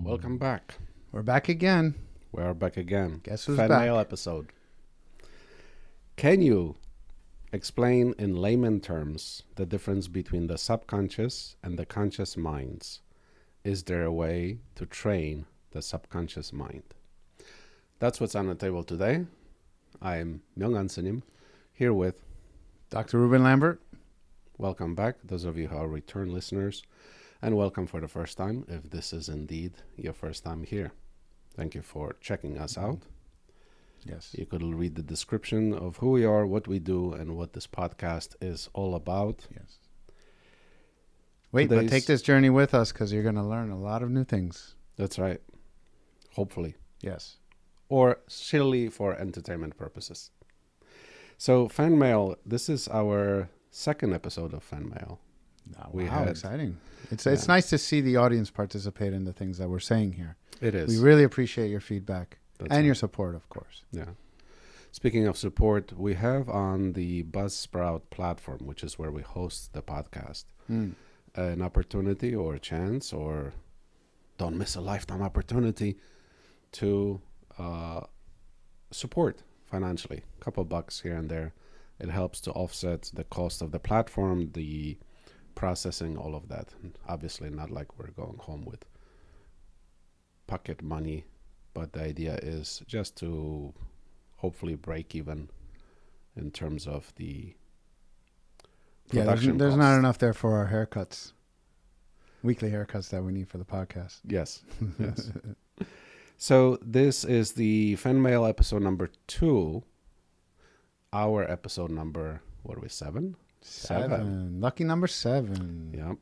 Welcome back. We're back again. We are back again. Guess who's Fan back? mail episode. Can you explain in layman terms the difference between the subconscious and the conscious minds? Is there a way to train the subconscious mind? That's what's on the table today. I'm Jung here with Dr. Ruben Lambert. welcome back, those of you who are return listeners, and welcome for the first time if this is indeed your first time here. Thank you for checking us out. Yes. You could read the description of who we are, what we do, and what this podcast is all about. Yes. Wait, but take this journey with us because you're going to learn a lot of new things. That's right. Hopefully. Yes. Or silly for entertainment purposes. So, fan mail, this is our second episode of fan mail. Wow, exciting. It's nice to see the audience participate in the things that we're saying here. It is. We really appreciate your feedback That's your support, of course. Yeah. Speaking of support, we have on the Buzzsprout platform, which is where we host the podcast, an opportunity or a chance, or don't miss a lifetime opportunity to support financially. A couple bucks here and there. It helps to offset the cost of the platform, the processing, all of that. And obviously not like we're going home with pocket money, but the idea is just to hopefully break even in terms of the production there's cost. not enough there for our haircuts, weekly haircuts that we need for the podcast. Yes, yes. So this is the fan mail episode number 2. Our episode number, what are we, 7? 7. Lucky number 7. Yep.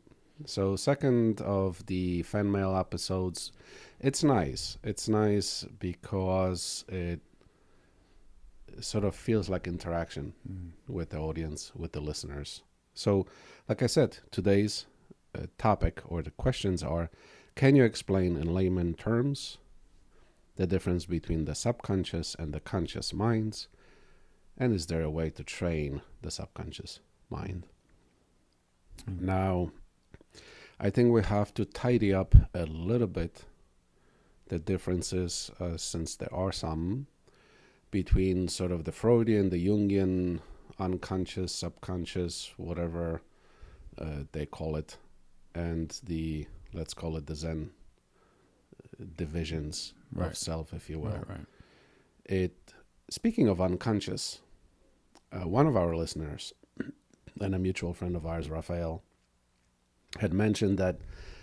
So second of the fan mail episodes. It's nice. It's nice because it sort of feels like interaction with the audience, with the listeners. So, like I said, today's topic or the questions are, can you explain in layman terms the difference between the subconscious and the conscious minds? And is there a way to train the subconscious mind? Now, I think we have to tidy up a little bit the differences, since there are some, between sort of the Freudian, the Jungian, unconscious, subconscious, whatever they call it, and the, let's call it the Zen divisions of self, if you will. Right. Speaking of unconscious, one of our listeners and a mutual friend of ours, Raphael, had mentioned that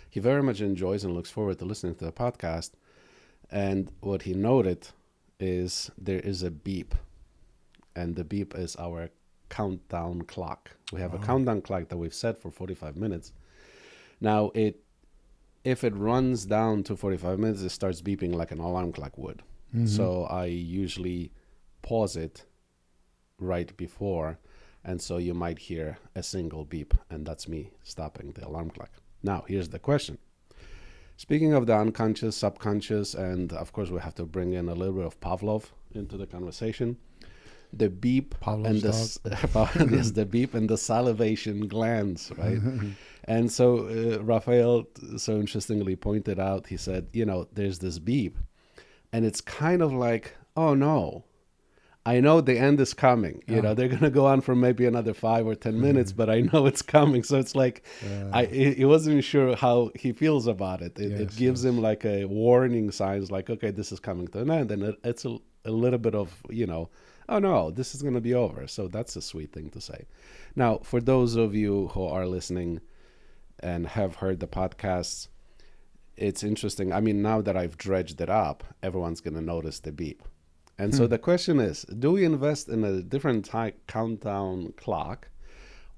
he very much enjoys and looks forward to listening to the podcast. And what he noted is there is a beep. And the beep is our countdown clock. We have a countdown clock that we've set for 45 minutes. Now, if it runs down to 45 minutes, it starts beeping like an alarm clock would. So I usually pause it right before, and so you might hear a single beep, and that's me stopping the alarm clock. Now, here's the question. Speaking of the unconscious, subconscious, and of course we have to bring in a little bit of Pavlov into the conversation. The beep and the beep and the salivation glands, right? And so Raphael so interestingly pointed out, he said, there's this beep, and it's kind of like, oh no, I know the end is coming. They're going to go on for maybe another 5 or 10 minutes, but I know it's coming. So it's like, he wasn't sure how he feels about it. It gives him like a warning signs, like, okay, this is coming to an end. And it's a little bit of, oh no, this is going to be over. So that's a sweet thing to say. Now, for those of you who are listening and have heard the podcasts, it's interesting. I mean, now that I've dredged it up, everyone's going to notice the beep. And so the question is, do we invest in a different countdown clock,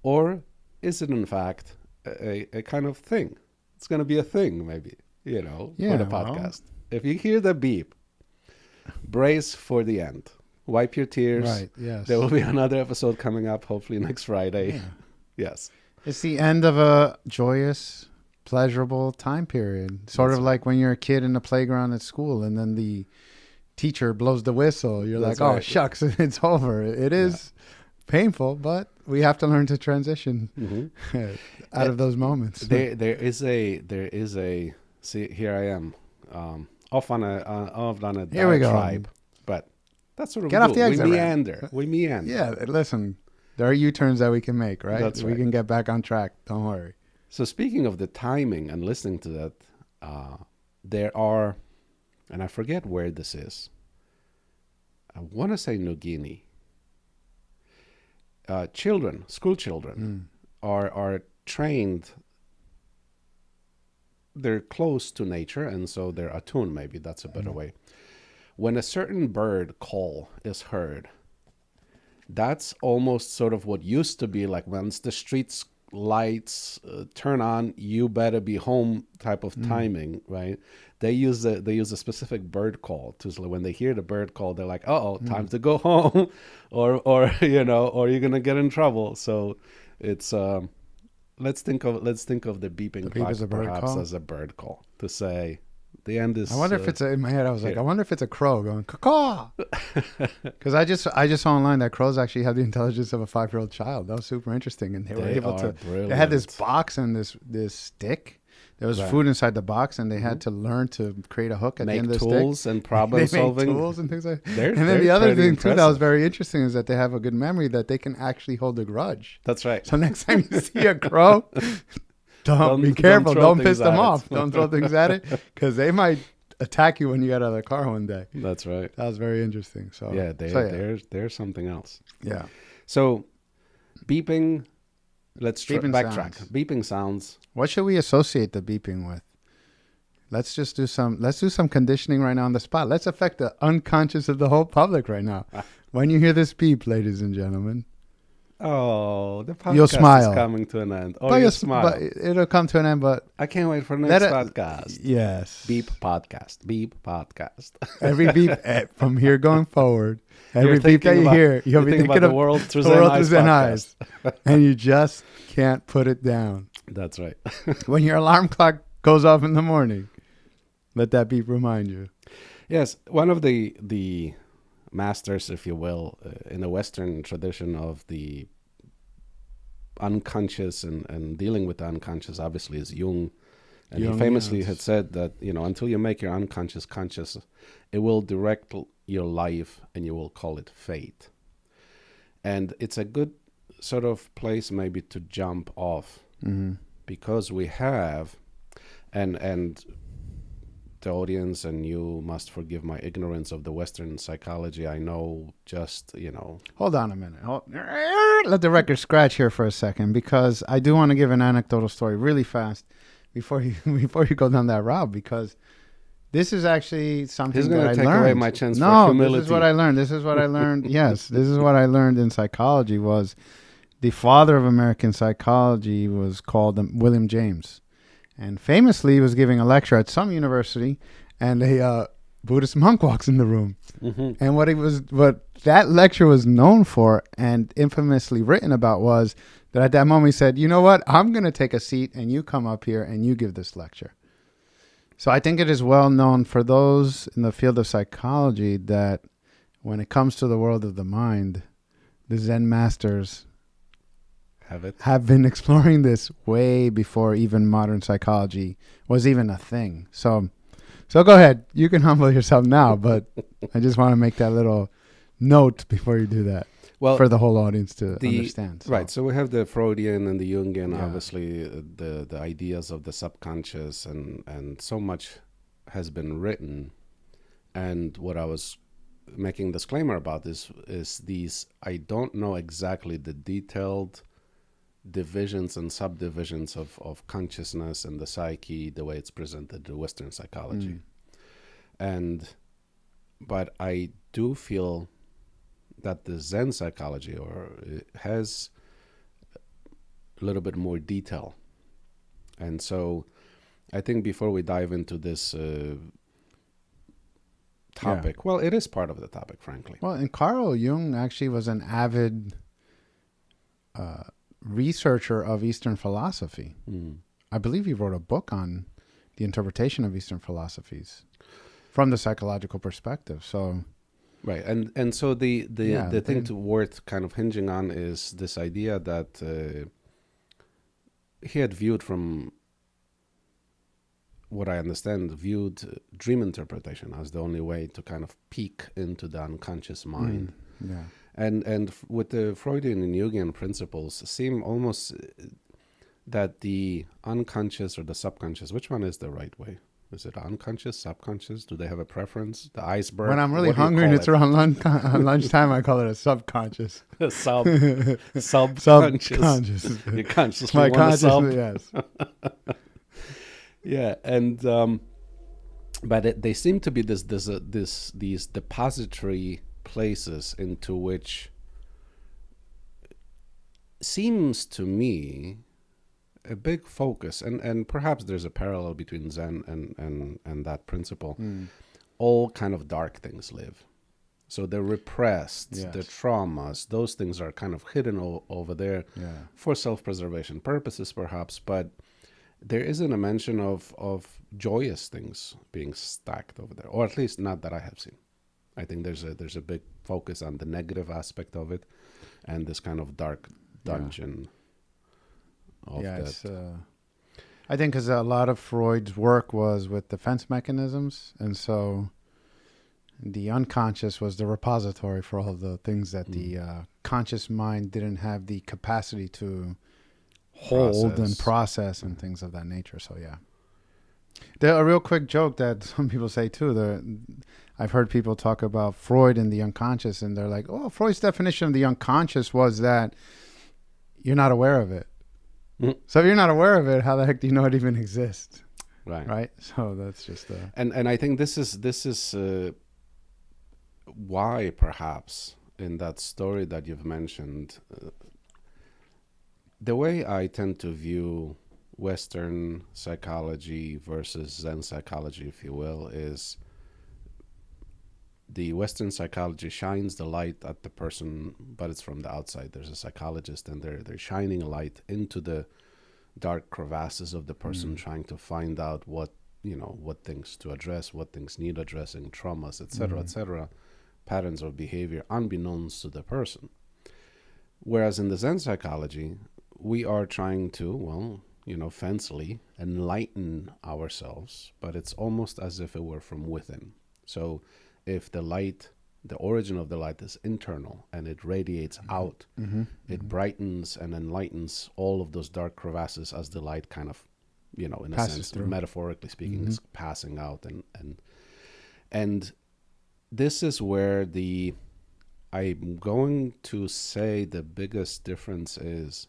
or is it in fact a kind of thing? It's going to be a thing maybe, for the podcast. If you hear the beep, brace for the end. Wipe your tears. Right, yes. There will be another episode coming up, hopefully next Friday. Yeah. Yes. It's the end of a joyous, pleasurable time period. Sort of like when you're a kid in the playground at school and then the teacher blows the whistle. You're like, oh, shucks, it's over. It is painful, but we have to learn to transition out of those moments. There is a. See, here I am, off on a tribe, but that's what we Get do. Off the exit. We meander. Yeah, listen, there are U-turns that we can make, right? That's right. We can get back on track. Don't worry. So speaking of the timing and listening to that, there are, and I forget where this is. I want to say New Guinea. School children are trained. They're close to nature, and so they're attuned. Maybe that's a better way. When a certain bird call is heard, that's almost sort of what used to be like once the streets lights turn on, you better be home type of timing, right? They use a specific bird call to, so when they hear the bird call, they're like, "Oh, time to go home," or or you're gonna get in trouble. So it's let's think of the beeping clock perhaps as a bird call to say the end is. I wonder if it's in my head. I was like, I wonder if it's a crow going caw, because I just saw online that crows actually have the intelligence of a 5-year-old child. That was super interesting, and they were able to. Brilliant. They had this box and this stick. There was food inside the box, and they had to learn to create a hook at the end of the stick. Make tools and problem solving. They made tools and things like that. And then the other thing, too, that was very interesting is that they have a good memory that they can actually hold a grudge. That's right. So next time you see a crow, don't be careful. Don't piss them off. Don't throw things at it, because they might attack you when you get out of the car one day. That's right. That was very interesting. So yeah, there's something else. Yeah. So beeping. Let's backtrack. Sounds. Beeping sounds. What should we associate the beeping with? Let's do some conditioning right now on the spot. Let's affect the unconscious of the whole public right now. When you hear this beep, ladies and gentlemen. Oh, the podcast you'll smile. Is coming to an end. Oh, you'll smile. But it'll come to an end, but I can't wait for the next podcast. Yes. Beep podcast. Beep podcast. Every beep from here going forward. Every beep that you hear, you'll be thinking of the world through Zen eyes. And you just can't put it down. That's right. When your alarm clock goes off in the morning, let that beep remind you. Yes, one of the masters, if you will, in the Western tradition of the unconscious and dealing with the unconscious, obviously, is Jung. And he famously had said that, until you make your unconscious conscious, it will direct your life and you will call it fate. And it's a good sort of place maybe to jump off because we have, and the audience and you must forgive my ignorance of the Western psychology. I know just, Hold on a minute. Let the record scratch here for a second, because I do want to give an anecdotal story really fast before you go down that route, because this is actually something that I learned. He's going to take away my chance for humility. This is what I learned. Yes, this is what I learned in psychology. Was the father of American psychology was called William James. And famously, he was giving a lecture at some university, and a Buddhist monk walks in the room. Mm-hmm. And what that lecture was known for and infamously written about was that at that moment he said, "You know what? I'm going to take a seat, and you come up here and you give this lecture." So I think it is well known for those in the field of psychology that when it comes to the world of the mind, the Zen masters have been exploring this way before even modern psychology was even a thing. So go ahead. You can humble yourself now, but I just want to make that little note before you do that. Well, for the whole audience to understand. So. Right. So we have the Freudian and the Jungian, obviously, the ideas of the subconscious, and so much has been written. And what I was making disclaimer about this is these, I don't know exactly the detailed divisions and subdivisions of consciousness and the psyche, the way it's presented to Western psychology. But I do feel that the Zen psychology has a little bit more detail. And so I think before we dive into this topic, well, it is part of the topic, frankly. Well, and Carl Jung actually was an avid researcher of Eastern philosophy. I believe he wrote a book on the interpretation of Eastern philosophies from the psychological perspective. So, right, and so the thing to worth kind of hinging on is this idea that he had viewed from what I understand, viewed dream interpretation as the only way to kind of peek into the unconscious mind. Yeah. And with the Freudian and Jungian principles, seem almost that the unconscious or the subconscious, which one is the right way? Is it unconscious, subconscious? Do they have a preference? The iceberg? When I'm really hungry and it's around lunchtime, I call it a subconscious. Subconscious. Subconscious. Your conscious. My conscious, yes. Yeah, and but they seem to be these depository places into which seems to me a big focus, and perhaps there's a parallel between Zen and that principle. All kind of dark things live. So the repressed, the traumas, those things are kind of hidden over there for self-preservation purposes, perhaps, but there isn't a mention of joyous things being stacked over there, or at least not that I have seen. I think there's a big focus on the negative aspect of it, and this kind of dark dungeon. Of that. I think because a lot of Freud's work was with defense mechanisms, and so the unconscious was the repository for all the things that the conscious mind didn't have the capacity to hold and process and things of that nature. So a real quick joke that some people say too, I've heard people talk about Freud and the unconscious, and they're like, oh, Freud's definition of the unconscious was that you're not aware of it. So if you're not aware of it, how the heck do you know it even exists? Right. So that's just and I think this is why perhaps in that story that you've mentioned, the way I tend to view Western psychology versus Zen psychology, if you will, is the Western psychology shines the light at the person, but it's from the outside. There's a psychologist, and they're shining a light into the dark crevasses of the person, trying to find out what things to address, what things need addressing, traumas, etc., patterns of behavior, unbeknownst to the person. Whereas in the Zen psychology, we are trying to, fancily enlighten ourselves, but it's almost as if it were from within. So if the origin of the light is internal and it radiates out, it brightens and enlightens all of those dark crevasses as the light kind of, in a sense, through. Metaphorically speaking, is passing out. And this is where I'm going to say the biggest difference is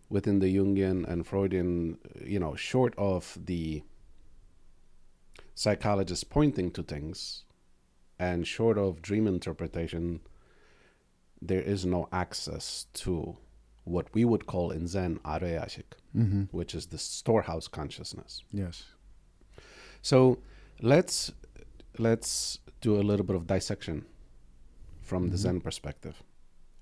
within the Jungian and Freudian, short of the psychologists pointing to things, and short of dream interpretation, there is no access to what we would call in Zen areyashik, which is the storehouse consciousness. Yes. So let's do a little bit of dissection from the Zen perspective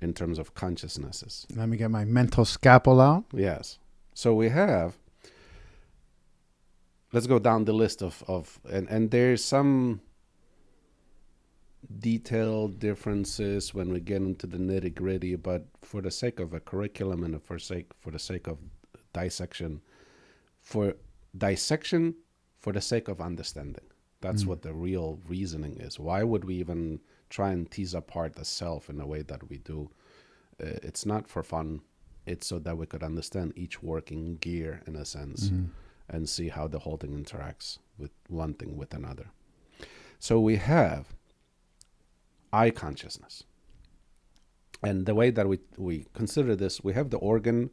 in terms of consciousnesses. Let me get my mental scalpel out. Yes. So we have, let's go down the list and there's some detailed differences when we get into the nitty gritty, but for the sake of a curriculum and for the sake of dissection, for the sake of understanding. That's what the real reasoning is. Why would we even try and tease apart the self in the way that we do? It's not for fun. It's so that we could understand each working gear in a sense and see how the whole thing interacts with one thing with another. So we have I consciousness. And the way that we consider this, we have the organ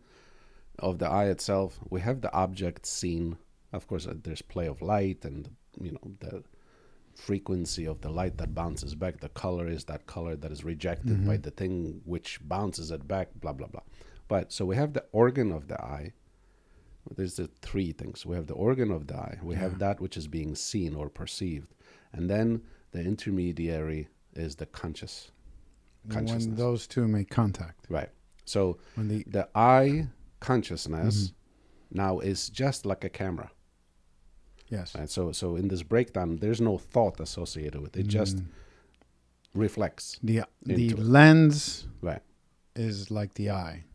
of the eye itself. We have the object seen. Of course, there's play of light and, the frequency of the light that bounces back. The color is that color that is rejected by the thing which bounces it back, blah, blah, blah. But so we have the organ of the eye. There's the three things. We have the organ of the eye. We have that which is being seen or perceived. And then the intermediary is the consciousness. When those two make contact. Right. So the eye consciousness now is just like a camera. Yes. Right? So in this breakdown, there's no thought associated with it. It just reflects. The into it. lens Right. is like the eye.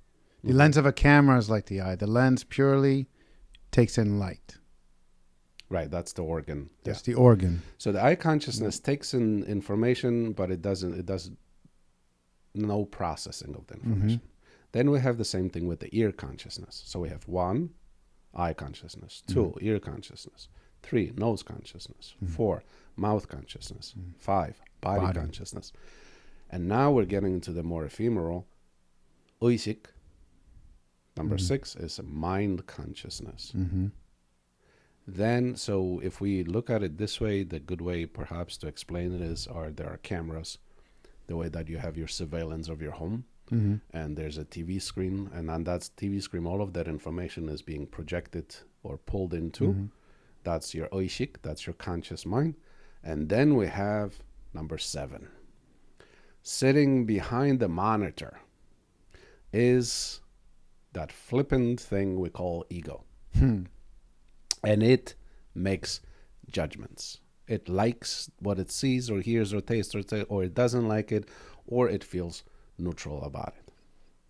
The lens of a camera is like the eye. The lens purely takes in light. Right, that's the organ. That's the organ. So the eye consciousness takes in information, but it does no processing of the information. Then we have the same thing with the ear consciousness. So we have 1, eye consciousness, 2, ear consciousness, 3, nose consciousness, 4, mouth consciousness, 5, body consciousness. And now we're getting into the more ephemeral, 의식. Number 6 is mind consciousness. Then, so if we look at it this way, the good way perhaps to explain it is, there are cameras, the way that you have your surveillance of your home, and there's a TV screen, and on that TV screen, all of that information is being projected or pulled into. That's your 의식, that's your conscious mind. And then we have number 7. Sitting behind the monitor is that flippant thing we call ego. And it makes judgments. It likes what it sees or hears or tastes, or it doesn't like it, or it feels neutral about it.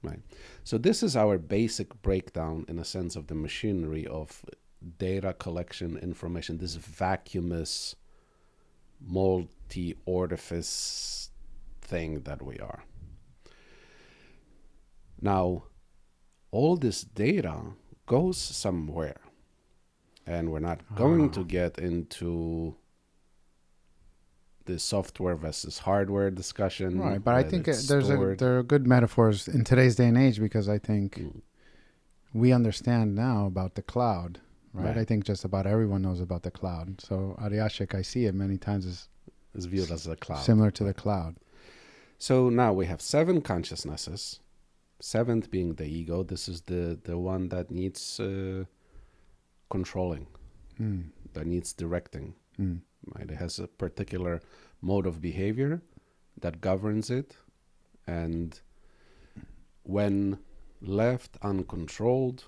Right. So this is our basic breakdown, in a sense, of the machinery of data collection, information, this vacuumous, multi-orifice thing that we are. Now, all this data goes somewhere. And we're not going to get into the software versus hardware discussion. Right, but I think there are good metaphors in today's day and age, because I think we understand now about the cloud, right? I think just about everyone knows about the cloud. So Aryashik, I see it many times as viewed as a cloud. Similar to the cloud. So now we have 7 consciousnesses. 7th being the ego. This is the one that needs controlling, that needs directing. Right? It has a particular mode of behavior that governs it, and when left uncontrolled,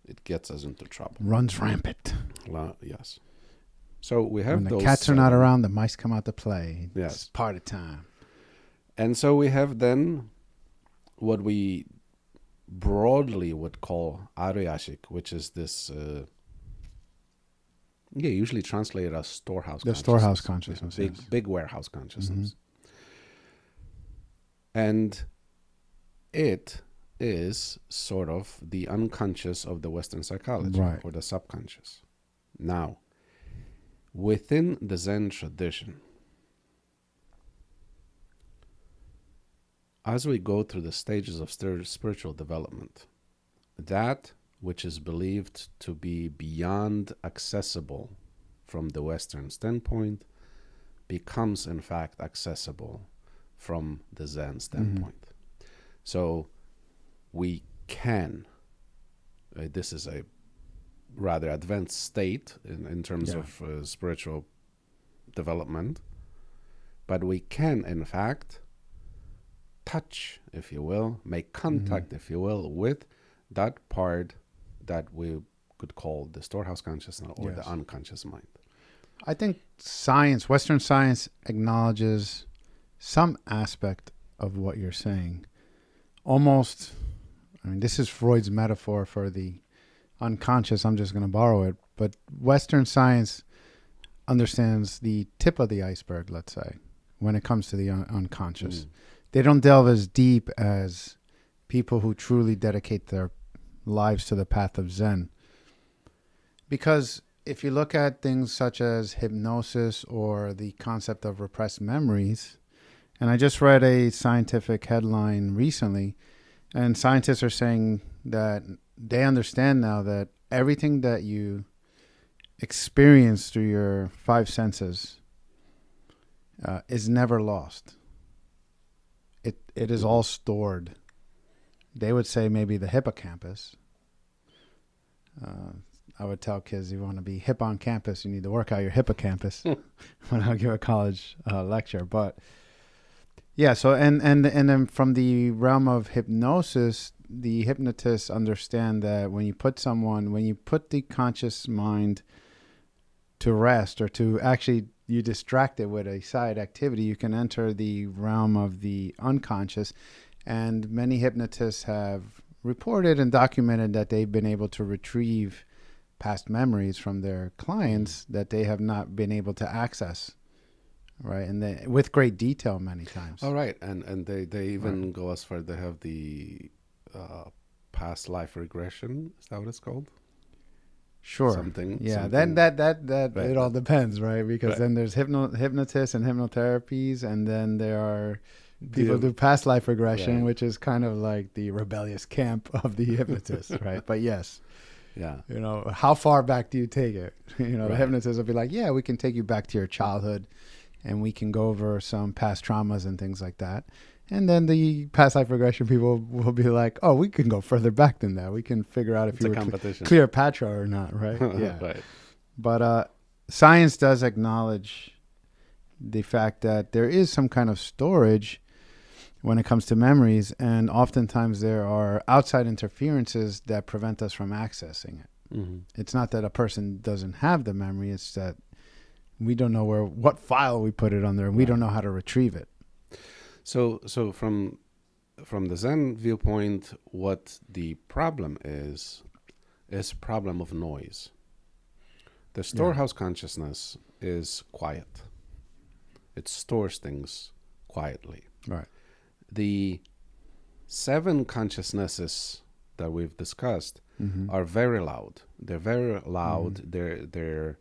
it gets us into trouble. Runs rampant. Yes. So we have when those. The cats are not around, the mice come out to play. Yes. It's party time. And so we have then what we broadly would call Aryashik, which is this, usually translated as storehouse consciousness. The storehouse consciousness. Big warehouse consciousness. And it is sort of the unconscious of the Western psychology, right, or the subconscious. Now, within the Zen tradition, as we go through the stages of spiritual development, that which is believed to be beyond accessible from the Western standpoint becomes, in fact, accessible from the Zen standpoint. So we can, this is a rather advanced state in terms of spiritual development, but we can, in fact, touch, if you will, make contact, if you will, with that part that we could call the storehouse consciousness or the unconscious mind. I think science, Western science, acknowledges some aspect of what you're saying. Almost, I mean, this is Freud's metaphor for the unconscious. I'm just going to borrow it. But Western science understands the tip of the iceberg, let's say, when it comes to the unconscious. They don't delve as deep as people who truly dedicate their lives to the path of Zen. Because if you look at things such as hypnosis or the concept of repressed memories, and I just read a scientific headline recently, and scientists are saying that they understand now that everything that you experience through your 5 senses is never lost. It is all stored. They would say maybe the hippocampus. I would tell kids, you want to be hip on campus, you need to work out your hippocampus when I give a college lecture. But yeah, so and then from the realm of hypnosis, the hypnotists understand that when you put the conscious mind to rest, or to actually you distract it with a side activity, you can enter the realm of the unconscious. And many hypnotists have reported and documented that they've been able to retrieve past memories from their clients that they have not been able to access, right? And with great detail many times. Oh, right. And they even go as far, they have the past life regression. Is that what it's called? Sure. Something. Yeah. Something. Then that Right. it all depends, right? Because Right. then there's hypnotists and hypnotherapies, and then there are people The- do past life regression, Right. which is kind of like the rebellious camp of the hypnotist, right? But yes, Yeah. how far back do you take it? The Right. hypnotist will be like, yeah, we can take you back to your childhood, and we can go over some past traumas and things like that. And then the past life regression people will be like, oh, we can go further back than that. We can figure out if It's you a were competition. Cleopatra or not, right? Yeah. Right. But science does acknowledge the fact that there is some kind of storage when it comes to memories, and oftentimes there are outside interferences that prevent us from accessing it. Mm-hmm. It's not that a person doesn't have the memory, it's that we don't know what file we put it under, and we don't know how to retrieve it. So from the Zen viewpoint, what the problem is problem of noise. The storehouse consciousness is quiet. It stores things quietly. Right. The 7 consciousnesses that we've discussed are very loud. They're very loud. They're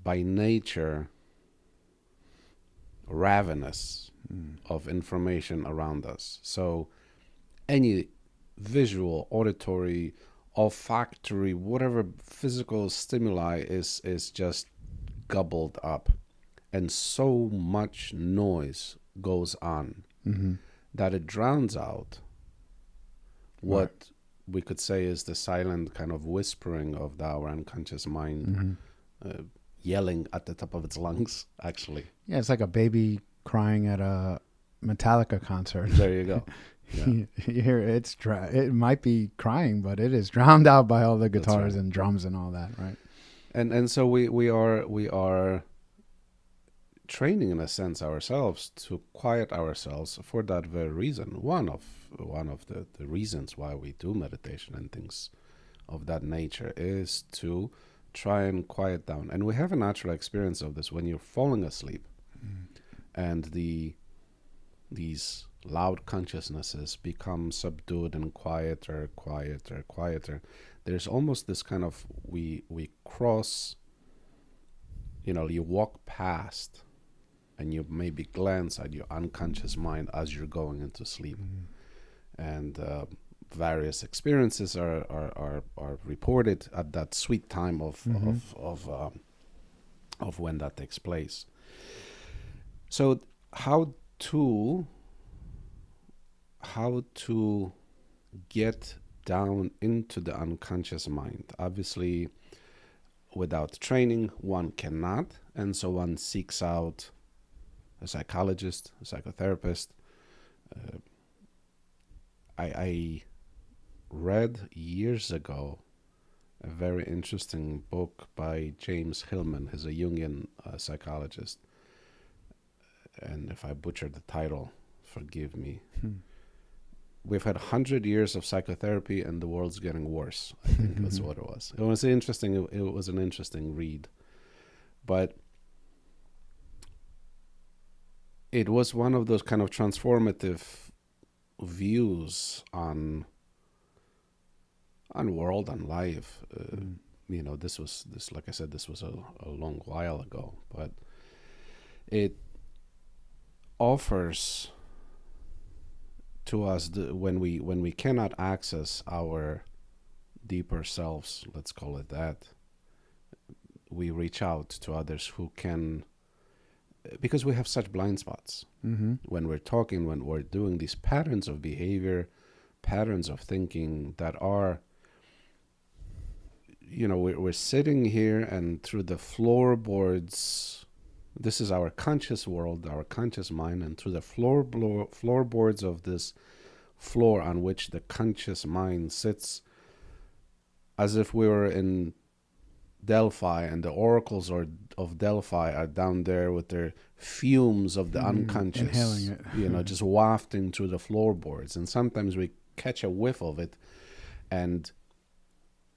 by nature ravenous of information around us. So any visual, auditory, olfactory, whatever physical stimuli is just gobbled up, and so much noise goes on that it drowns out what we could say is the silent kind of whispering of our unconscious mind, yelling at the top of its lungs, actually. Yeah, it's like a baby crying at a Metallica concert. There you go. Yeah. You hear it might be crying, but it is drowned out by all the guitars right. and drums and all that, right? And so we are training, in a sense, ourselves to quiet ourselves for that very reason. One of the reasons why we do meditation and things of that nature is to try and quiet down. And we have a natural experience of this when you're falling asleep, and these loud consciousnesses become subdued and quieter. There's almost this kind of, we cross, you walk past, and you maybe glance at your unconscious mind as you're going into sleep. And various experiences are reported at that sweet time of when that takes place. So how to get down into the unconscious mind? Obviously, without training, one cannot, and so one seeks out a psychologist, a psychotherapist. I read years ago a very interesting book by James Hillman. He's a Jungian psychologist. And if I butcher the title, forgive me. We've had 100 years of psychotherapy and the world's getting worse. I think that's what it was. It was an interesting read. But it was one of those kind of transformative views on world, on life. This was like I said, this was a long while ago, but it offers to us when we cannot access our deeper selves, let's call it that, we reach out to others who can, because we have such blind spots. When we're talking, when we're doing these patterns of behavior, patterns of thinking that are, we're sitting here, and through the floorboards, this is our conscious world, our conscious mind, and through the floorboards of this floor on which the conscious mind sits, as if we were in Delphi, and the oracles of Delphi are down there with their fumes of the unconscious, inhaling it. just wafting through the floorboards. And sometimes we catch a whiff of it, and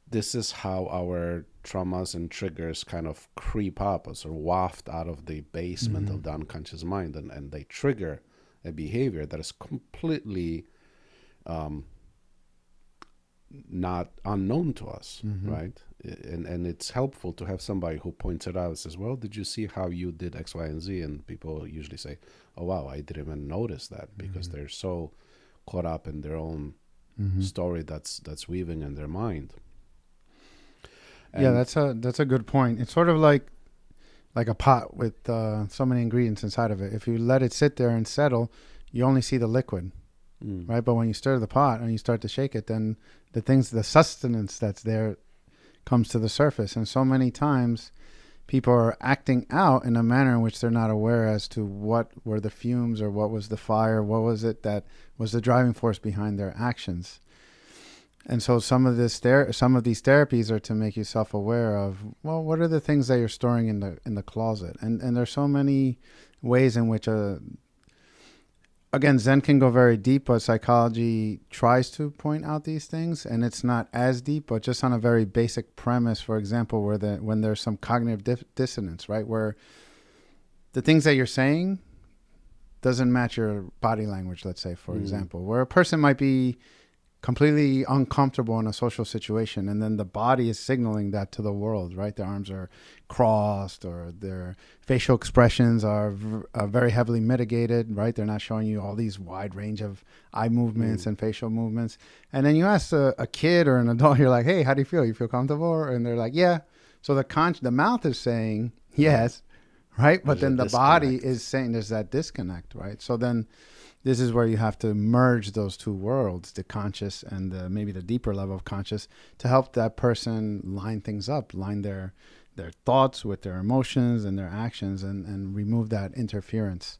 this is how our traumas and triggers kind of creep up or waft out of the basement of the unconscious mind, and they trigger a behavior that is completely not unknown to us, right? And it's helpful to have somebody who points it out and says, well, did you see how you did X, Y, and Z? And people usually say, oh, wow, I didn't even notice that, because they're so caught up in their own story that's weaving in their mind. And yeah, that's a good point. It's sort of like a pot with so many ingredients inside of it. If you let it sit there and settle, you only see the liquid, right? But when you stir the pot and you start to shake it, then the sustenance that's there comes to the surface. And so many times people are acting out in a manner in which they're not aware as to what were the fumes, or what was the fire, what was it that was the driving force behind their actions. And so some of these therapies are to make you self-aware of, well, what are the things that you're storing in the closet? And there's so many ways in which again, Zen can go very deep, but psychology tries to point out these things, and it's not as deep, but just on a very basic premise. For example, when there's some cognitive dissonance, right, where the things that you're saying doesn't match your body language, let's say, for example, where a person might be completely uncomfortable in a social situation, and then the body is signaling that to the world, right? Their arms are crossed, or their facial expressions are very heavily mitigated, right? They're not showing you all these wide range of eye movements and facial movements. And then you ask a kid or an adult, you're like, hey, how do you feel? You feel comfortable? And they're like, yeah. So the mouth is saying yes, right? But then the body is saying there's that disconnect, right? So then this is where you have to merge those two worlds, the conscious and maybe the deeper level of conscious, to help that person line things up, line their thoughts with their emotions and their actions, and remove that interference.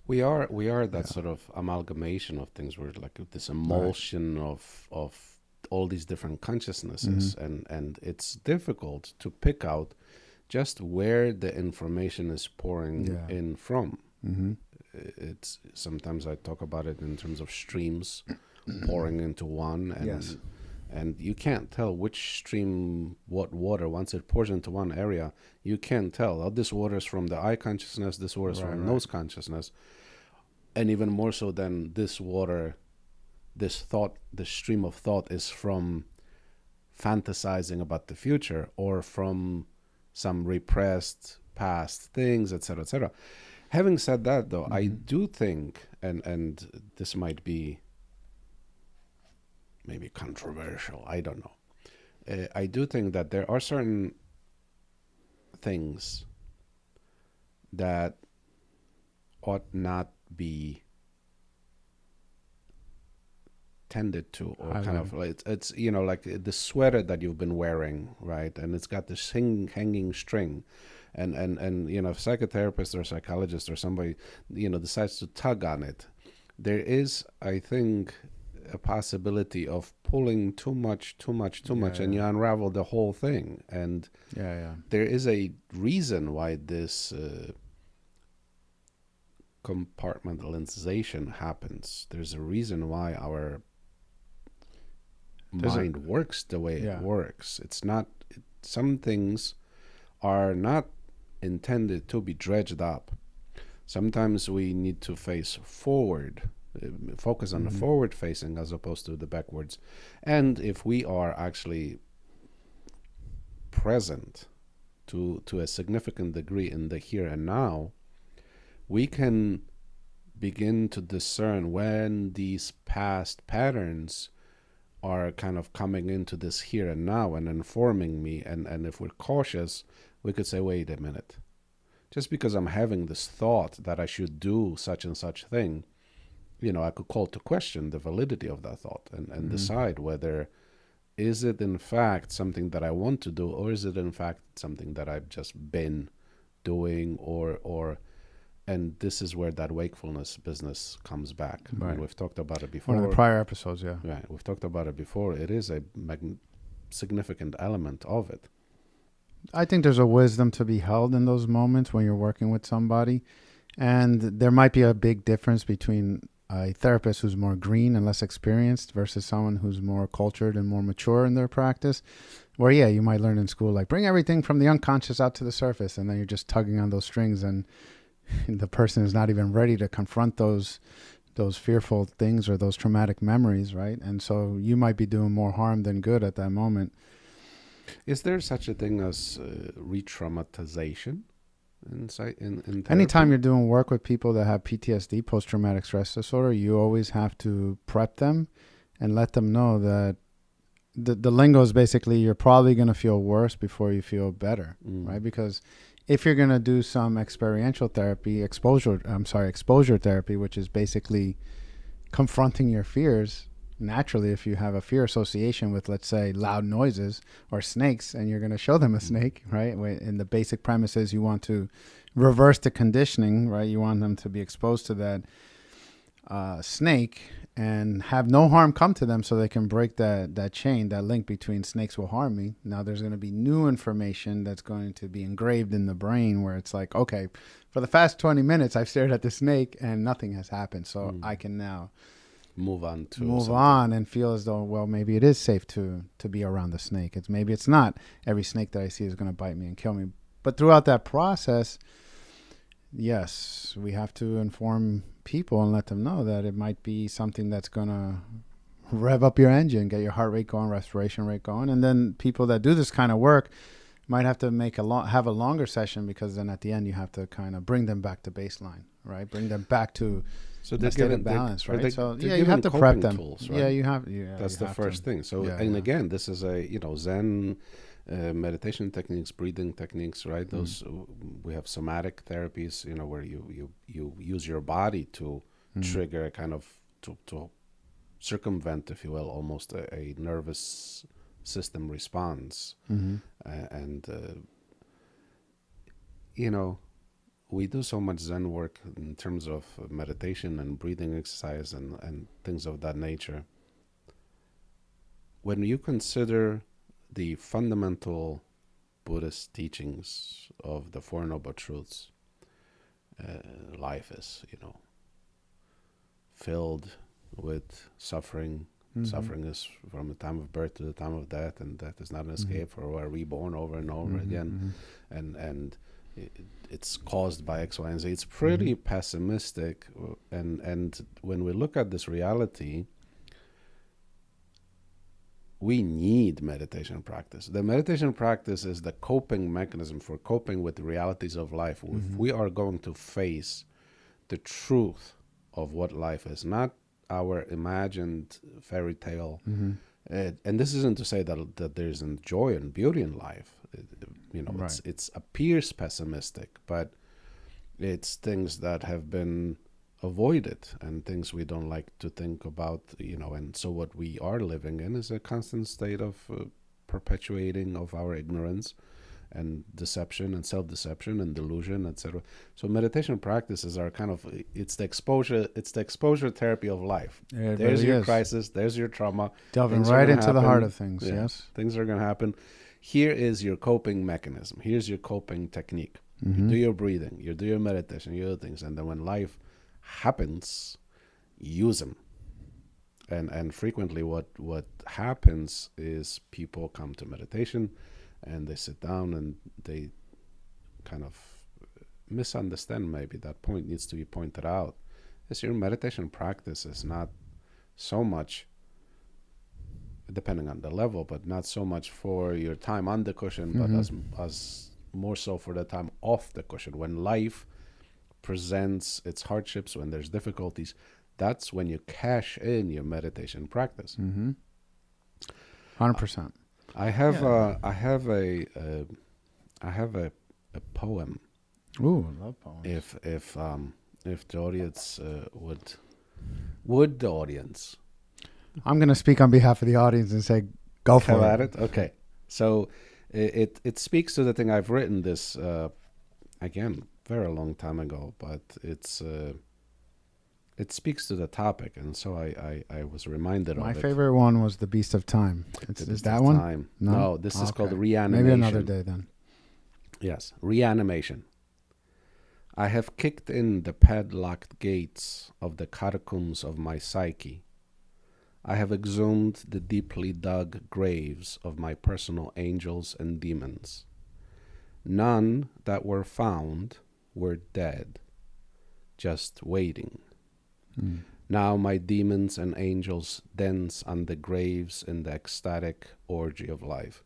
We are that sort of amalgamation of things. We're like this emulsion of all these different consciousnesses, and it's difficult to pick out just where the information is pouring in from. It's sometimes I talk about it in terms of streams pouring into one, and you can't tell which stream, what water, once it pours into one area, you can't tell, oh, this water is from the I consciousness, this water is from nose consciousness, and even more so than this water, this thought, the stream of thought is from fantasizing about the future, or from some repressed past things, etc., etc. Having said that, though, I do think, and this might be maybe controversial, I don't know. I do think that there are certain things that ought not be tended to, or kind of like it's like the sweater that you've been wearing, right? And it's got this hanging string. And if a psychotherapist or a psychologist or somebody, decides to tug on it, there is, I think, a possibility of pulling too much, and you unravel the whole thing. And there is a reason why this compartmentalization happens. There's a reason why our mind works the way it works. It's not, some things are not intended to be dredged up. Sometimes we need to face forward, focus on the forward facing as opposed to the backwards. And if we are actually present to a significant degree in the here and now, we can begin to discern when these past patterns are kind of coming into this here and now and informing me. And if we're cautious, we could say, wait a minute, just because I'm having this thought that I should do such and such thing, I could call to question the validity of that thought, and decide whether is it in fact something that I want to do, or is it in fact something that I've just been doing, or and this is where that wakefulness business comes back. Right. And we've talked about it before. One of the prior episodes, yeah. Right, we've talked about it before. It is a significant element of it. I think there's a wisdom to be held in those moments when you're working with somebody. And there might be a big difference between a therapist who's more green and less experienced versus someone who's more cultured and more mature in their practice. Where, yeah, you might learn in school, like, bring everything from the unconscious out to the surface. And then you're just tugging on those strings, and the person is not even ready to confront those fearful things or those traumatic memories, right? And so you might be doing more harm than good at that moment. Is there such a thing as re-traumatization in therapy? Anytime you're doing work with people that have PTSD, post-traumatic stress disorder, you always have to prep them and let them know that the lingo is basically you're probably going to feel worse before you feel better, right? Because if you're going to do some experiential therapy, exposure therapy, which is basically confronting your fears, naturally, if you have a fear association with, let's say, loud noises or snakes, and you're going to show them a snake, right? And the basic premise is you want to reverse the conditioning, right? You want them to be exposed to that snake and have no harm come to them so they can break that chain, that link between snakes will harm me. Now there's going to be new information that's going to be engraved in the brain where it's like, okay, for the past 20 minutes, I've stared at the snake and nothing has happened. So I can now move on and feel as though, well, maybe it is safe to be around the snake. Maybe it's not every snake that I see is going to bite me and kill me. But throughout that process, yes, we have to inform people and let them know that it might be something that's going to rev up your engine, get your heart rate going, respiration rate going. And then people that do this kind of work might have to have a longer session, because then at the end you have to kind of bring them back to baseline, right? Bring them back to a state of balance, right? So you have to prep them. Tools, right? Yeah, you have. That's the first thing. So, again, this is a Zen meditation techniques, breathing techniques, right? Those we have somatic therapies, where you use your body to trigger a kind of to circumvent, if you will, almost a nervous system response, we do so much Zen work in terms of meditation and breathing exercise and things of that nature. When you consider the fundamental Buddhist teachings of the Four Noble Truths, life is, filled with suffering. Suffering is from the time of birth to the time of death, and death is not an escape, for we're reborn over and over again, and it's caused by X, Y, and Z. It's pretty pessimistic, and when we look at this reality, we need meditation practice. The meditation practice is the coping mechanism for coping with the realities of life. If we are going to face the truth of what life is, not our imagined fairy tale. And this isn't to say that there isn't joy and beauty in life. Right. It appears pessimistic, but it's things that have been avoided and things we don't like to think about, and so what we are living in is a constant state of perpetuating of our ignorance and deception and self-deception and delusion, etc. So meditation practices are kind of, it's the exposure therapy of life. Yeah, there's really your is. crisis, there's your trauma. Delving right into the heart of things, yes. Things are going to happen. Here is your coping mechanism. Here's your coping technique. You do your breathing, you do your meditation, you do things, and then when life happens, use them. And frequently what happens is people come to meditation and they sit down and they kind of misunderstand, maybe that point needs to be pointed out, is your meditation practice is not so much, depending on the level, but not so much for your time on the cushion, but as more so for the time off the cushion. When life presents its hardships, when there's difficulties, that's when you cash in your meditation practice. 100%. I have a poem. Ooh, I love poems. If the audience would the audience, I'm going to speak on behalf of the audience and say, go for at it. Okay, so it speaks to the thing I've written this again very long time ago, but it speaks to the topic, and so I was reminded My of it. favorite one was The Beast of Time. Is that one? Time. No, this is called reanimation. Maybe another day then. Yes, reanimation. I have kicked in the padlocked gates of the catacombs of my psyche. I have exhumed the deeply dug graves of my personal angels and demons. None that were found were dead, just waiting. Now my demons and angels dance on the graves in the ecstatic orgy of life.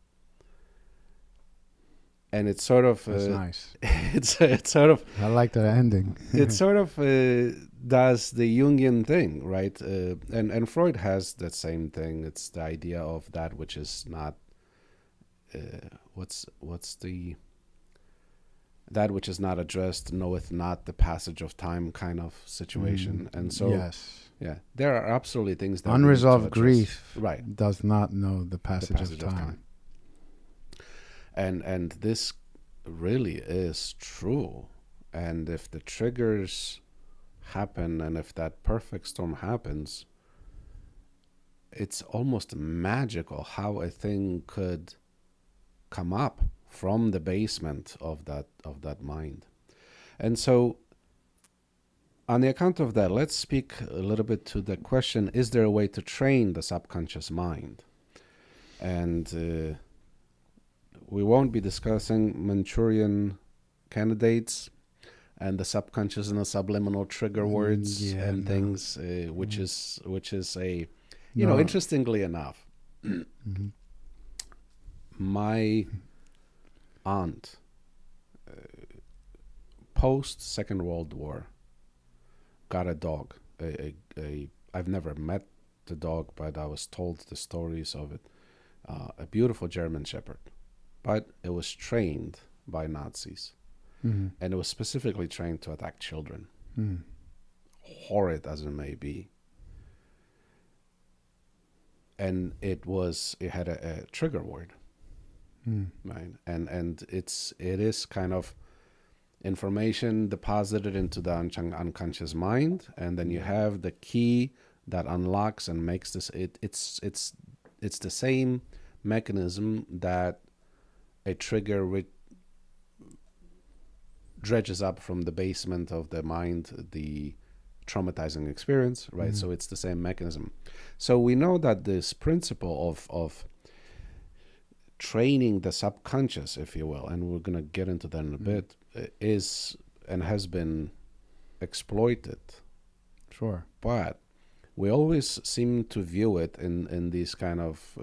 And it's sort of That's nice. It's sort of I like the ending. it sort of does the Jungian thing, right? And Freud has that same thing. It's the idea of that which is not what's the that which is not addressed knoweth not the passage of time kind of situation. And so yes, yeah, there are absolutely things that unresolved grief right does not know the passage of time. And this really is true. And if the triggers happen, and if that perfect storm happens, it's almost magical how a thing could come up from the basement of that mind. And so on the account of that, let's speak a little bit to the question, is there a way to train the subconscious mind? And we won't be discussing Manchurian candidates and the subconscious and the subliminal trigger words and things, which is a, you know, interestingly enough, my aunt, post Second World War, got a dog. I've never met the dog, but I was told the stories of it. A beautiful German Shepherd, but it was trained by Nazis, and it was specifically trained to attack children, horrid as it may be. And it had a trigger word, right? And it is kind of information deposited into the unconscious mind, and then you have the key that unlocks and makes this. It's the same mechanism that a trigger dredges up from the basement of the mind, the traumatizing experience, right? So it's the same mechanism. So we know that this principle of training the subconscious, if you will, and we're going to get into that in a bit, is and has been exploited. Sure. But we always seem to view it in these kind of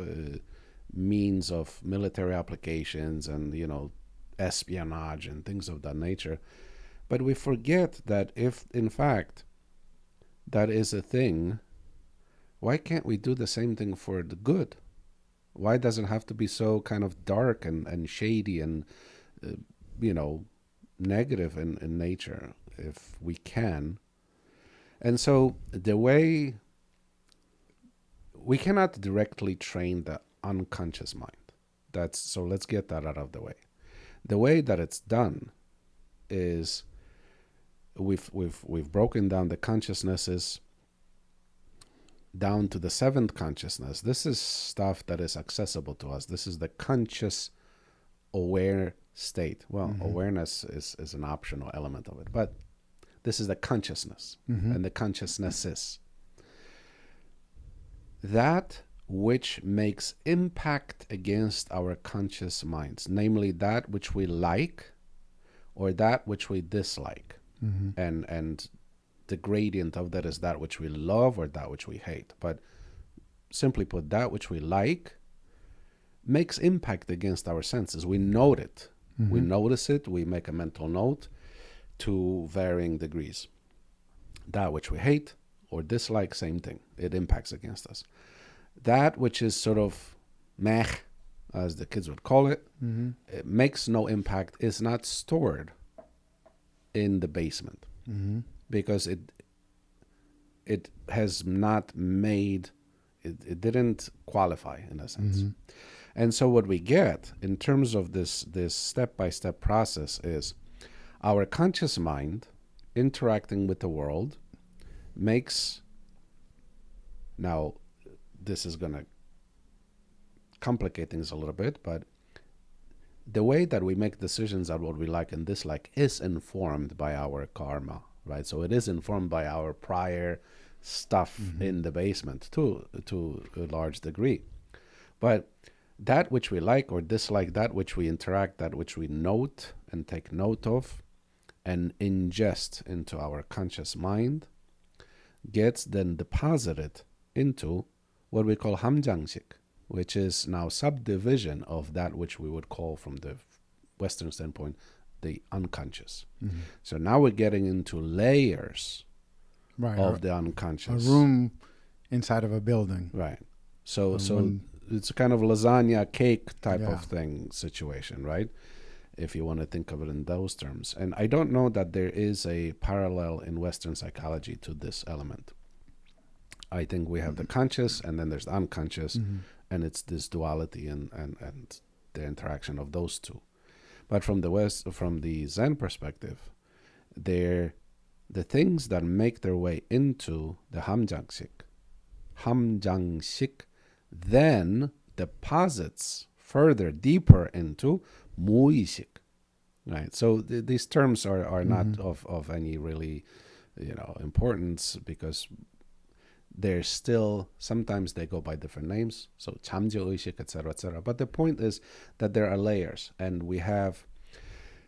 means of military applications and, you know, espionage and things of that nature. But we forget that if, in fact, that is a thing, why can't we do the same thing for the good? Why does it have to be so kind of dark and shady and, you know, negative in nature if we can? And so the way we cannot directly train the unconscious mind. So let's get that out of the way. The way that it's done is we've broken down the consciousnesses down to the seventh consciousness. This is stuff that is accessible to us. This is the conscious aware state. Well, awareness is an optional element of it, but this is the consciousness and the consciousnesses. That which makes impact against our conscious minds, namely that which we like or that which we dislike. And the gradient of that is that which we love or that which we hate. But simply put, that which we like makes impact against our senses. We note it. We notice it. We make a mental note to varying degrees. That which we hate or dislike, same thing. It impacts against us. That which is sort of meh, as the kids would call it, it makes no impact, is not stored in the basement because it has not made, it didn't qualify in a sense. And so what we get in terms of this step-by-step process is, Our conscious mind interacting with the world makes, now this is going to complicate things a little bit, but the way that we make decisions on what we like and dislike is informed by our karma, right? So it is informed by our prior stuff in the basement to a large degree. But that which we like or dislike, that which we interact, that which we note and take note of and ingest into our conscious mind gets then deposited into what we call hamjangshik, which is now subdivision of that which we would call from the Western standpoint the unconscious. So now we're getting into layers of the unconscious. A room inside of a building. Right. So it's a kind of lasagna cake type of thing situation, right? If you want to think of it in those terms. And I don't know that there is a parallel in Western psychology to this element. I think we have the conscious and then there's the unconscious, and it's this duality and the interaction of those two. But from the Zen perspective, the things that make their way into the hamjangshik then deposits further deeper into muishik, right? So these terms are not of any really importance, because they're still, sometimes they go by different names, so chamjo ishik, etc., etc. But the point is that there are layers, and we have,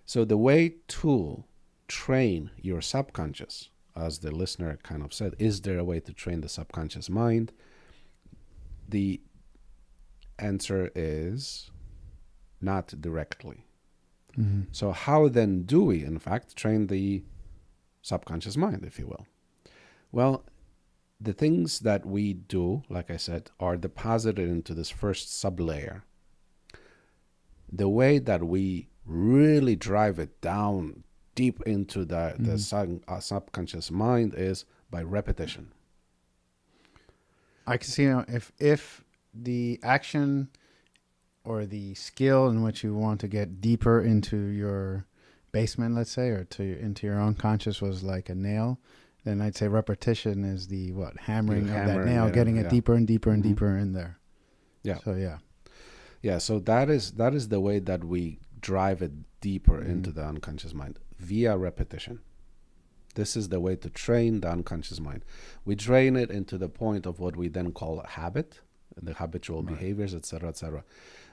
so the way to train your subconscious, as the listener kind of said, is there a way to train the subconscious mind? The answer is not directly. So how then do we, in fact, train the subconscious mind, if you will? Well, the things that we do, like I said, are deposited into this first sublayer. The way that we really drive it down deep into the subconscious mind is by repetition. I can see if the action or the skill in which you want to get deeper into your basement, let's say, or into your unconscious was like a nail, then I'd say repetition is the hammering of that nail, getting it deeper and deeper and deeper in there. Yeah. So yeah. So that is the way that we drive it deeper into the unconscious mind, via repetition. This is the way to train the unconscious mind. We train it into the point of what we then call a habit, the habitual behaviors, etc., etc.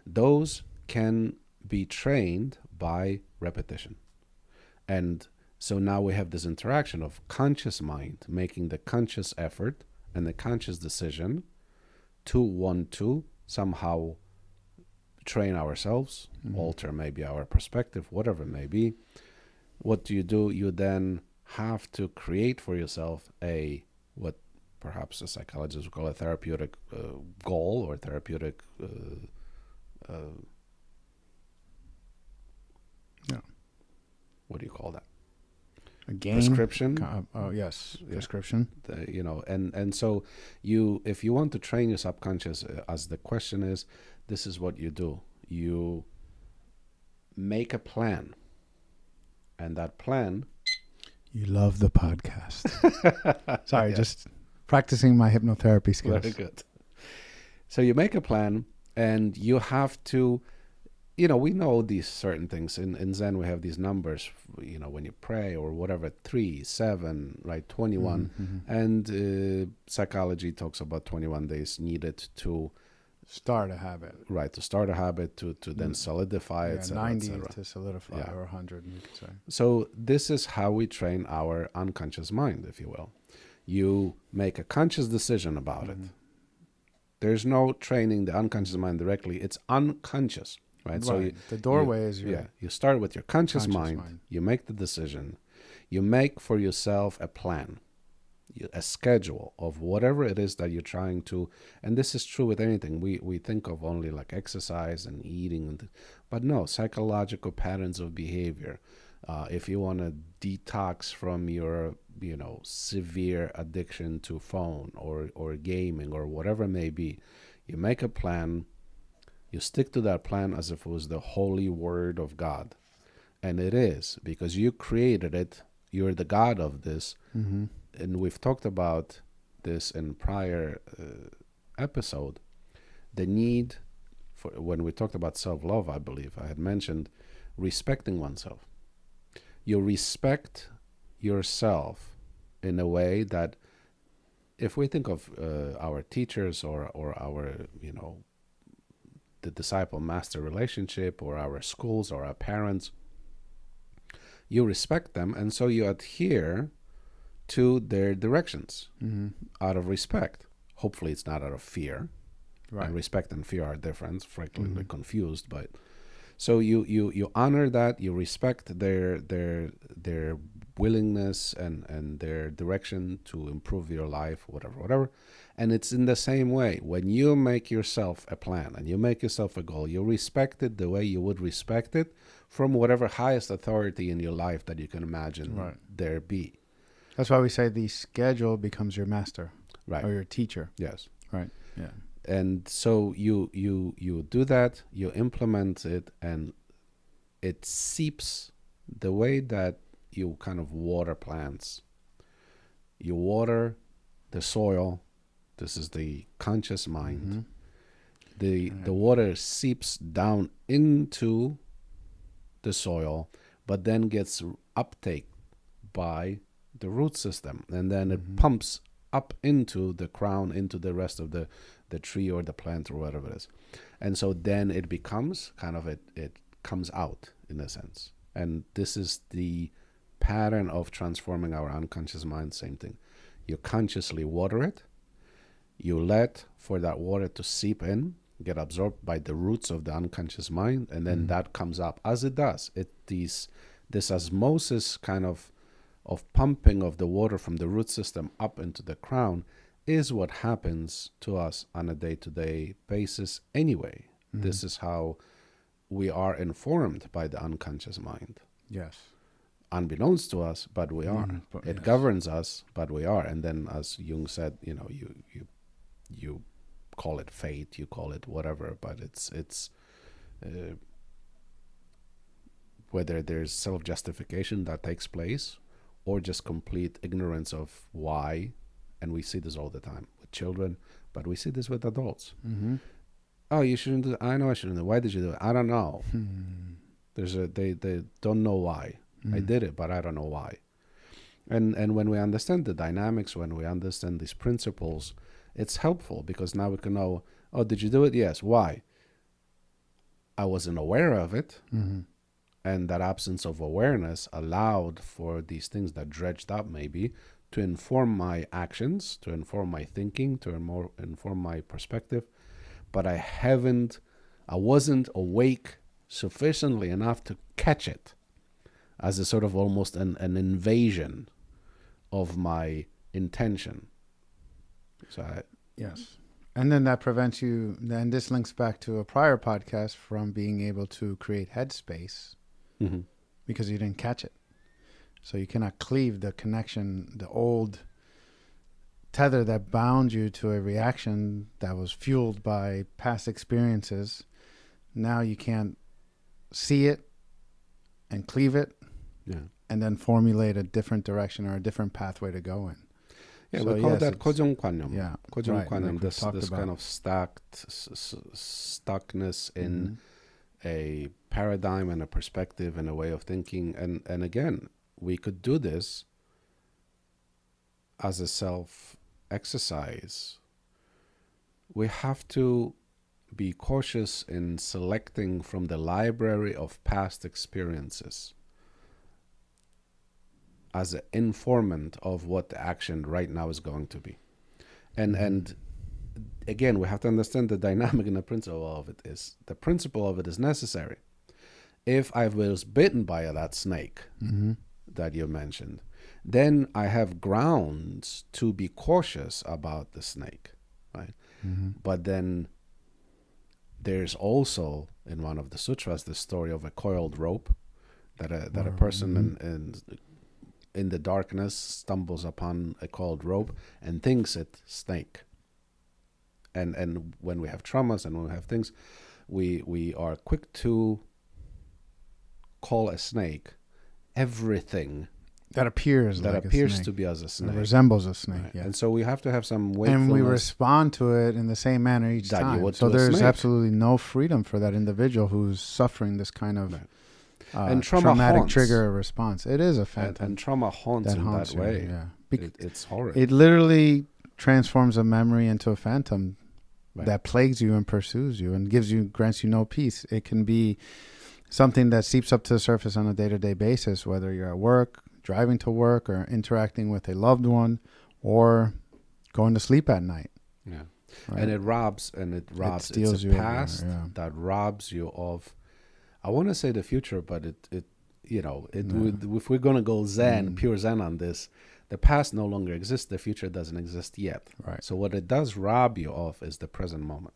Those can be trained by repetition. And so now we have this interaction of conscious mind making the conscious effort and the conscious decision to want to somehow train ourselves, alter maybe our perspective, whatever it may be. What do? You then have to create for yourself what perhaps a psychologist would call a therapeutic goal, or therapeutic what do you call that? A game? Prescription? Yes, prescription. And so if you want to train your subconscious, as the question is, this is what you do. You make a plan, and that plan... You love the podcast. Sorry, just practicing my hypnotherapy skills. Very good. So you make a plan, and you have to... we know these certain things. In Zen, we have these numbers, when you pray or whatever, 3, 7, right, 21. And psychology talks about 21 days needed to... Start a habit. Right, to start a habit, to then solidify it, 90 to solidify, or 100, you could say. So this is how we train our unconscious mind, if you will. You make a conscious decision about it. There's no training the unconscious mind directly. It's unconscious. Right. So the doorway is your... you start with your conscious mind. You make the decision. You make for yourself a plan, a schedule of whatever it is that you're trying to. And this is true with anything. We think of only like exercise and eating, but no, psychological patterns of behavior. If you want to detox from your severe addiction to phone or gaming or whatever it may be, you make a plan. You stick to that plan as if it was the holy word of God. And it is, because you created it. You're the God of this. Mm-hmm. And we've talked about this in prior episode. The need for, when we talked about self-love, I believe I had mentioned respecting oneself. You respect yourself in a way that, if we think of our teachers or our, the disciple master relationship, or our schools or our parents, you respect them, and so you adhere to their directions out of respect. Hopefully it's not out of fear. Right. And respect and fear are different, frequently confused, but so you honor that, you respect their willingness and their direction to improve your life, whatever. And it's in the same way when you make yourself a plan and you make yourself a goal, you respect it the way you would respect it from whatever highest authority in your life that you can imagine there be. That's why we say the schedule becomes your master, right, or your teacher. Yes. Right. Yeah. And so you do that, you implement it, and it seeps the way that you kind of water plants. You water the soil. This is the conscious mind. The water seeps down into the soil, but then gets uptake by the root system, and then it pumps up into the crown, into the rest of the tree or the plant or whatever it is. And so then it becomes kind of it comes out in a sense. And this is the pattern of transforming our unconscious mind. Same thing. You consciously water it. You let for that water to seep in, get absorbed by the roots of the unconscious mind, and then that comes up as it does. This osmosis kind of pumping of the water from the root system up into the crown is what happens to us on a day-to-day basis anyway. This is how we are informed by the unconscious mind. Yes. Unbeknownst to us, but we are. It governs us, but we are. And then, as Jung said, you call it fate, you call it whatever, but it's whether there's self-justification that takes place or just complete ignorance of why. And we see this all the time with children, but we see this with adults. Oh, you shouldn't do it. I know I shouldn't do it. Why did you do it? I don't know. They don't know why. I did it, but I don't know why. And when we understand the dynamics, when we understand these principles, it's helpful, because now we can know, oh, did you do it? Yes. Why? I wasn't aware of it. And that absence of awareness allowed for these things that dredged up maybe to inform my actions, to inform my thinking, to inform my perspective. But I wasn't awake sufficiently enough to catch it as a sort of almost an invasion of my intention. So yes. And then that prevents you, then this links back to a prior podcast, from being able to create headspace because you didn't catch it. So you cannot cleave the connection, the old tether that bound you to a reaction that was fueled by past experiences. Now you can't see it and cleave it and then formulate a different direction or a different pathway to go in. Yeah, so we call that 고정관념. Yeah, 고정관념, like this kind of stuckness in a paradigm and a perspective and a way of thinking. And again, we could do this as a self-exercise. We have to be cautious in selecting from the library of past experiences as an informant of what the action right now is going to be. And again, we have to understand the dynamic and the principle of it is. The principle of it is necessary. If I was bitten by that snake that you mentioned, then I have grounds to be cautious about the snake, right? But then there's also in one of the sutras the story of a coiled rope that a person in the darkness stumbles upon a coiled rope and thinks it's snake. And when we have traumas and when we have things, we are quick to call a snake everything that appears that like appears a snake. to be as a snake. It resembles a snake, Right. yeah. And so we have to have some wakefulness. And we respond to it in the same manner each that you time. would So to a there's snake. absolutely no freedom for that individual who's suffering this kind of And trauma traumatic haunts. trigger response. It is a phantom. And trauma haunts in that you, way. yeah. It's horrid. It literally transforms a memory into a phantom Right. that plagues you and pursues you and grants you no peace. It can be something that seeps up to the surface on a day-to-day basis, whether you're at work, driving to work, or interacting with a loved one, or going to sleep at night. Yeah. Right? And it robs. steals it's a you of past your, yeah. that robs you of, I want to say the future, but if we're going to go Zen, pure Zen on this, the past no longer exists. The future doesn't exist yet. Right. So what it does rob you of is the present moment.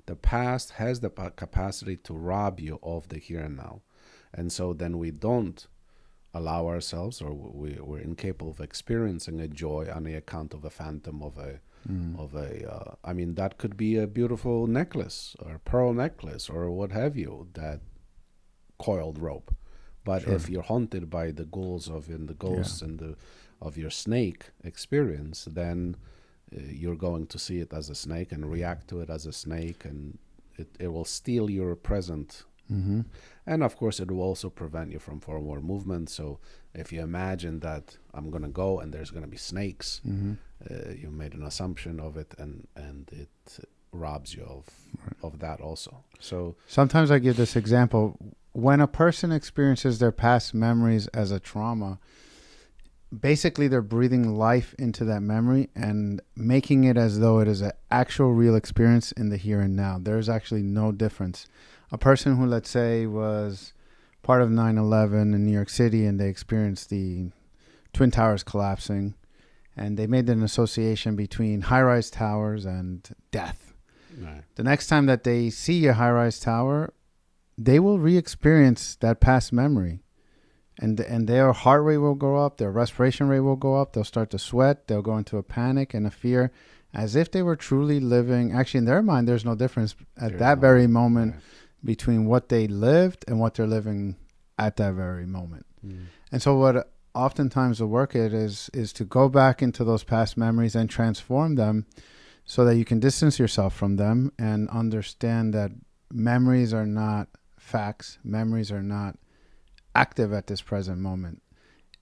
The past has the capacity to rob you of the here and now. And so then we don't allow ourselves, or we're incapable of experiencing a joy on the account of a phantom I mean, that could be a beautiful necklace or a pearl necklace or what have you, that coiled rope. But if you're haunted by the ghouls and the ghosts of your snake experience, then you're going to see it as a snake and react to it as a snake, and it will steal your present. Mm-hmm. And of course, it will also prevent you from forward movement. So if you imagine that I'm going to go and there's going to be snakes, you made an assumption of it, and it robs you of that also. So sometimes I give this example. When a person experiences their past memories as a trauma, basically they're breathing life into that memory and making it as though it is an actual real experience in the here and now. There's actually no difference. A person who, let's say, was part of 9/11 in New York City and they experienced the Twin Towers collapsing, and they made an association between high-rise towers and death. right. The next time that they see a high-rise tower, they will re-experience that past memory. And their heart rate will go up, their respiration rate will go up, they'll start to sweat, they'll go into a panic and a fear, as if they were truly living. Actually, in their mind, there's no difference at that very moment between what they lived and what they're living at that very moment. And so what oftentimes the work is to go back into those past memories and transform them so that you can distance yourself from them and understand that memories are not facts, memories are not active at this present moment.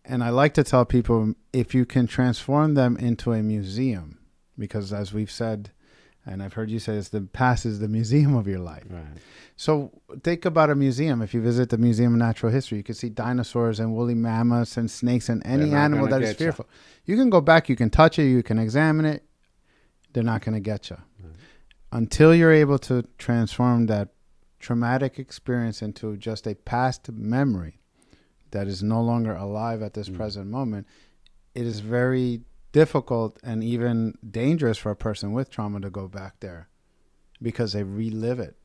And I like to tell people, if you can transform them into a museum, because as we've said, and I've heard you say this, the past is the museum of your life. Right. So think about a museum. If you visit the Museum of Natural History, you can see dinosaurs and woolly mammoths and snakes and any animal that is fearful. You can go back, you can touch it, you can examine it. They're not going to get you. Right. Until you're able to transform that traumatic experience into just a past memory that is no longer alive at this present moment, it is very difficult and even dangerous for a person with trauma to go back there because they relive it.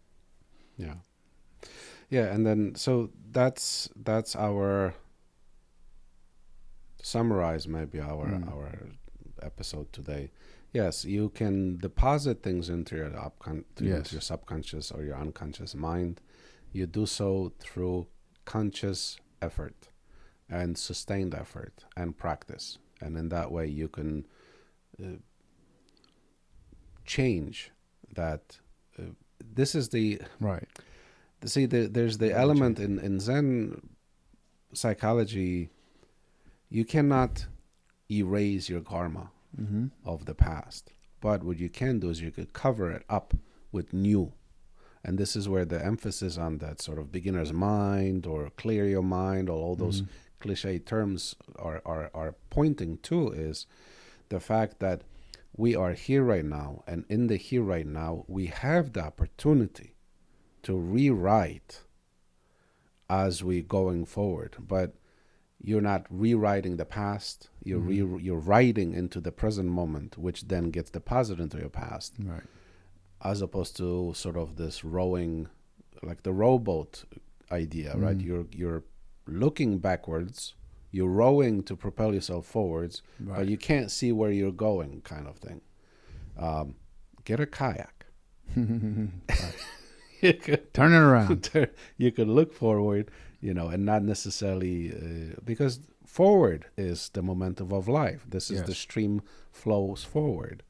Yeah, and then so that's our summarize maybe our episode today. Yes, you can deposit things into your into your subconscious or your unconscious mind. You do so through conscious effort and sustained effort and practice, and in that way you can change that. This is the right. See, there's the element in Zen psychology. You cannot erase your karma of the past, but what you can do is you could cover it up with new. And this is where the emphasis on that sort of beginner's mind or clear your mind, or all those cliche terms are pointing to, is the fact that we are here right now, and in the here right now, we have the opportunity to rewrite as we going forward. But you're not rewriting the past. You're writing into the present moment, which then gets deposited into your past. Right. As opposed to sort of this rowing, like the rowboat idea, right? You're looking backwards, you're rowing to propel yourself forwards, but you can't see where you're going, kind of thing. Get a kayak. You could turn it around. You could look forward. and not necessarily because forward is the momentum of life. This is the Yes. stream flows forward.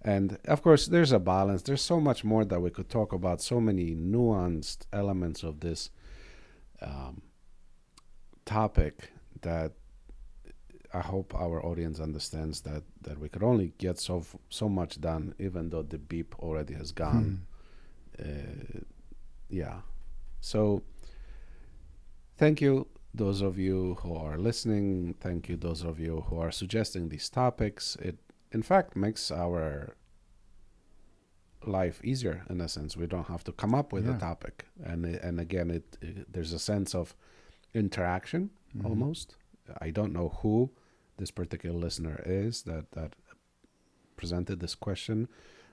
And of course, there's a balance. There's so much more that we could talk about, so many nuanced elements of this topic that I hope our audience understands that we could only get so much done, even though the beep already has gone. Yeah. So thank you, those of you who are listening. Thank you, those of you who are suggesting these topics. It, in fact, makes our life easier in a sense. We don't have to come up with a topic, and again, there's a sense of interaction almost. I don't know who this particular listener is that presented this question.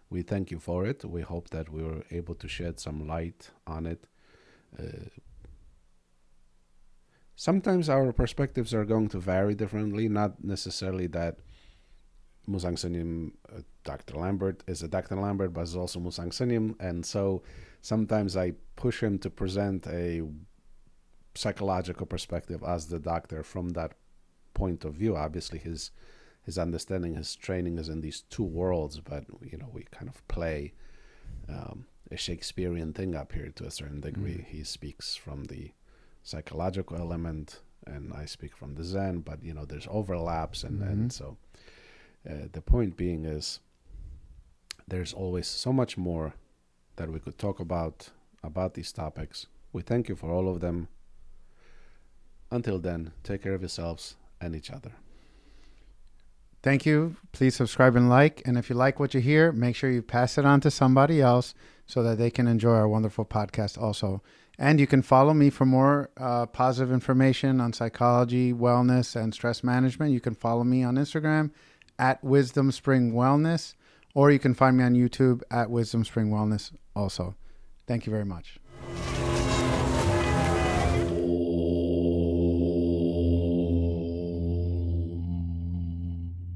We thank you for it. We hope that we were able to shed some light on it. Sometimes our perspectives are going to vary differently, not necessarily that Musang Sunim, Dr. Lambert is a Dr. Lambert, but is also Musang Sunim. And so sometimes I push him to present a psychological perspective as the doctor from that point of view. Obviously, his understanding, his training is in these two worlds, but we kind of play a Shakespearean thing up here to a certain degree. He speaks from the psychological element, and I speak from the Zen, but there's overlaps, and so the point being is there's always so much more that we could talk about these topics. We thank you for all of them. Until then, take care of yourselves and each other. Thank you. Please subscribe and like. And if you like what you hear, make sure you pass it on to somebody else so that they can enjoy our wonderful podcast also. And you can follow me for more positive information on psychology, wellness, and stress management. You can follow me on Instagram at Wisdom Spring Wellness, or you can find me on YouTube at Wisdom Spring Wellness also. Thank you very much.